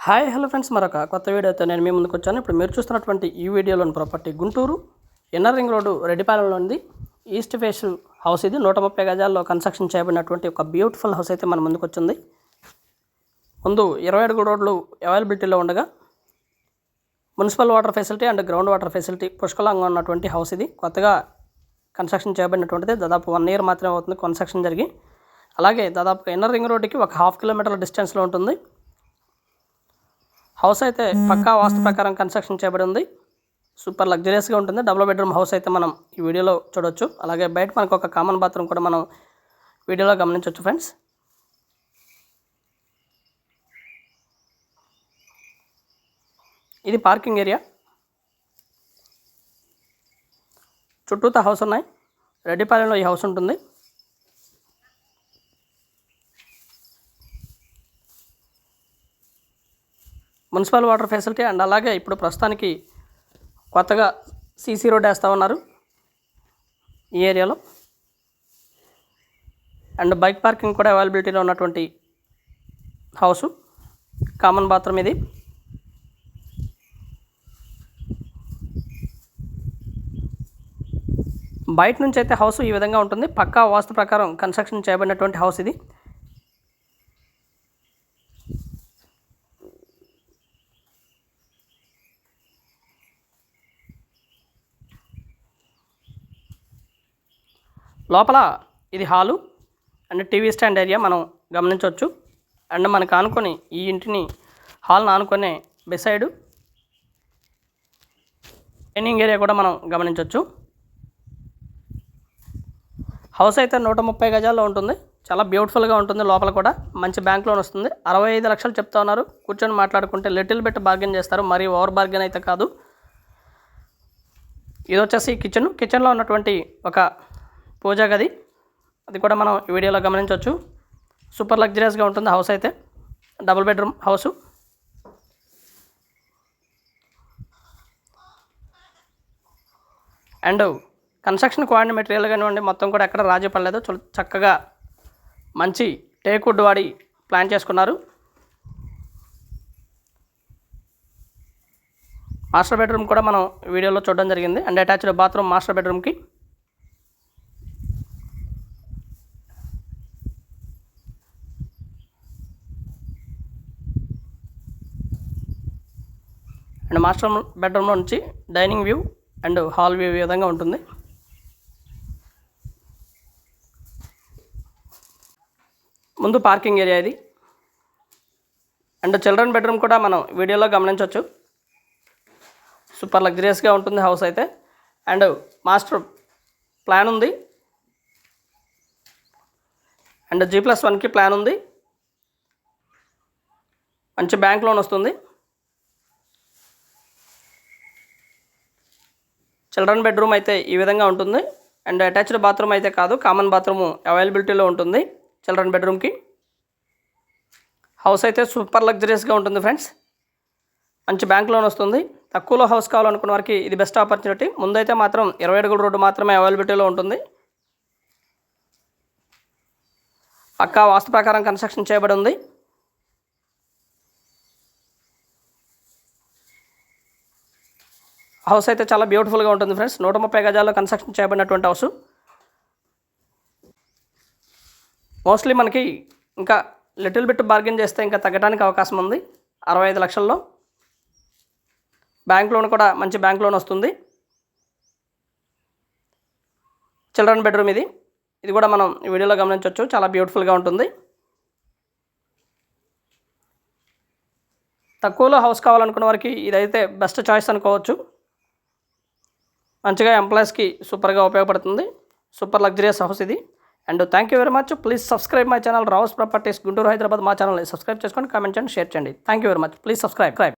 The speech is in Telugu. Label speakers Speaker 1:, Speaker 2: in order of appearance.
Speaker 1: హాయ్ హలో ఫ్రెండ్స్, మరొక కొత్త వీడియోతో నేను మీ ముందుకు వచ్చాను. ఇప్పుడు మీరు చూస్తున్నటువంటి ఈ వీడియోలోని property Guntur inner ring road రెడ్డిపాలెంలో ఉంది. ఈస్ట్ ఫేస్ హౌస్ ఇది 130 గజాల్లో కన్స్ట్రక్షన్ చేయబడినటువంటి ఒక బ్యూటిఫుల్ హౌస్ అయితే మన ముందుకు వచ్చింది. ముందు 20 అడుగుల రోడ్లు అవైలబిలిటీలో ఉండగా municipal water facility and ground water facility పుష్కలంగా ఉన్నటువంటి హౌస్ ఇది. కొత్తగా కన్స్ట్రక్షన్ చేయబడినటువంటిది. దాదాపు 1 ఇయర్ మాత్రమే అవుతుంది కన్స్ట్రక్షన్ జరిగి. అలాగే దాదాపుగా ఇన్నర్ రింగ్ రోడ్డుకి ఒక 1/2 కిలోమీటర్ల డిస్టెన్స్లో ఉంటుంది. హౌస్ అయితే పక్కా వాస్తు ప్రకారం కన్స్ట్రక్షన్ చేయబడి ఉంది. సూపర్ లగ్జరియస్గా ఉంటుంది. డబుల్ బెడ్రూమ్ హౌస్ అయితే మనం ఈ వీడియోలో చూడొచ్చు. అలాగే బయట మనకు ఒక కామన్ బాత్రూమ్ కూడా మనం వీడియోలో గమనించవచ్చు ఫ్రెండ్స్. ఇది పార్కింగ్ ఏరియా. చుట్టూతా హౌస్ ఉన్నాయి. రెడ్డిపాలెంలో ఈ హౌస్ ఉంటుంది. మున్సిపల్ వాటర్ ఫెసిలిటీ అండ్ అలాగే ఇప్పుడు ప్రస్తుతానికి కొత్తగా సీసీ రోడ్ వేస్తూ ఉన్నారు ఈ ఏరియాలో. అండ్ బైక్ పార్కింగ్ కూడా అవైలబిలిటీలో ఉన్నటువంటి హౌసు. కామన్ బాత్రూమ్ ఇది. బయట నుంచి అయితే హౌస్ ఈ విధంగా ఉంటుంది. పక్కా వాస్తు ప్రకారం కన్స్ట్రక్షన్ చేయబడినటువంటి హౌస్ ఇది. లోపల ఇది hall and TV stand area మనం గమనించవచ్చు. అండ్ మనకు ఆనుకొని ఈ ఇంటిని హాల్ని ఆనుకునే బిసైడ్ డైనింగ్ ఏరియా కూడా మనం గమనించవచ్చు. హౌస్ అయితే 130 గజాల్లో ఉంటుంది. చాలా బ్యూటిఫుల్గా ఉంటుంది. లోపల కూడా మంచి బ్యాంక్ లోన్ వస్తుంది. 65 లక్షలు చెప్తా ఉన్నారు. కూర్చొని మాట్లాడుకుంటే లిటిల్ బిట్ బార్గెన్ చేస్తారు. మరీ ఓవర్ బార్గెన్ అయితే కాదు. ఇది వచ్చేసి కిచెన్లో ఉన్నటువంటి ఒక పూజా గది. అది కూడా మనం ఈ వీడియోలో గమనించవచ్చు. సూపర్ లగ్జరియస్గా ఉంటుంది హౌస్ అయితే. Double bedroom house. And construction వాడిన మెటీరియల్ కానివ్వండి మొత్తం కూడా ఎక్కడ రాజీ పడలేదు. చక్కగా మంచి టేక్ వుడ్ వాడి ప్లాన్ చేసుకున్నారు. మాస్టర్ బెడ్రూమ్ కూడా మనం వీడియోలో చూడడం జరిగింది. అండ్ అటాచ్డ్ బాత్రూమ్ మాస్టర్ బెడ్రూమ్కి. అండ్ మాస్టర్ బెడ్రూమ్లో నుంచి dining view and hall view ఈ విధంగా ఉంటుంది. ముందు పార్కింగ్ ఏరియా ఇది. అండ్ చిల్డ్రన్ బెడ్రూమ్ కూడా మనం వీడియోలో గమనించవచ్చు. సూపర్ లగ్జరియస్గా ఉంటుంది హౌస్ అయితే. అండ్ మాస్టర్ ప్లాన్ ఉంది. అండ్ G+1కి ప్లాన్ ఉంది. మంచి బ్యాంక్ లోన్ వస్తుంది. చిల్డ్రన్ బెడ్రూమ్ అయితే ఈ విధంగా ఉంటుంది. అండ్ అటాచ్డ్ బాత్రూమ్ అయితే కాదు, కామన్ బాత్రూమ్ అవైలబిలిటీలో ఉంటుంది చిల్డ్రన్ బెడ్రూమ్కి. హౌస్ అయితే సూపర్ లగ్జరియస్గా ఉంటుంది ఫ్రెండ్స్. మంచి బ్యాంక్ లోన్ వస్తుంది. తక్కువలో హౌస్ కావాలనుకున్న వారికి ఇది బెస్ట్ ఆపర్చునిటీ. ముందైతే మాత్రం 20 అడుగుల రోడ్డు మాత్రమే అవైలబిలిటీలో ఉంటుంది. పక్కా వాస్తు ప్రకారం కన్స్ట్రక్షన్ చేయబడి ఉంది. హౌస్ అయితే చాలా బ్యూటిఫుల్గా ఉంటుంది ఫ్రెండ్స్. 130 గజాల్లో కన్స్ట్రక్షన్ చేయబడినటువంటి హౌస్. మోస్ట్లీ మనకి ఇంకా లిటిల్ బిట్ బార్గెన్ చేస్తే ఇంకా తగ్గడానికి అవకాశం ఉంది. 65 లక్షల్లో బ్యాంక్ లోన్ కూడా మంచి బ్యాంక్ లోన్ వస్తుంది. చిల్డ్రన్ బెడ్రూమ్ ఇది. ఇది కూడా మనం ఈ వీడియోలో గమనించవచ్చు. చాలా బ్యూటిఫుల్గా ఉంటుంది. తక్కువలో హౌస్ కావాలనుకున్న వారికి ఇదైతే బెస్ట్ చాయిస్ అనుకోవచ్చు. మంచిగా ఎంప్లాయీస్కి సూపర్గా ఉపయోగపడుతుంది. సూపర్ లగ్జరియస్ హౌస్ ఇది. And thank you very much. Please subscribe my channel Rao's properties Guntur Hyderabad. మా ఛానల్ని సబ్స్క్రైబ్ చేసుకొని కామెంట్ చేయండి, షేర్ చేయండి. Thank you very much. Please subscribe.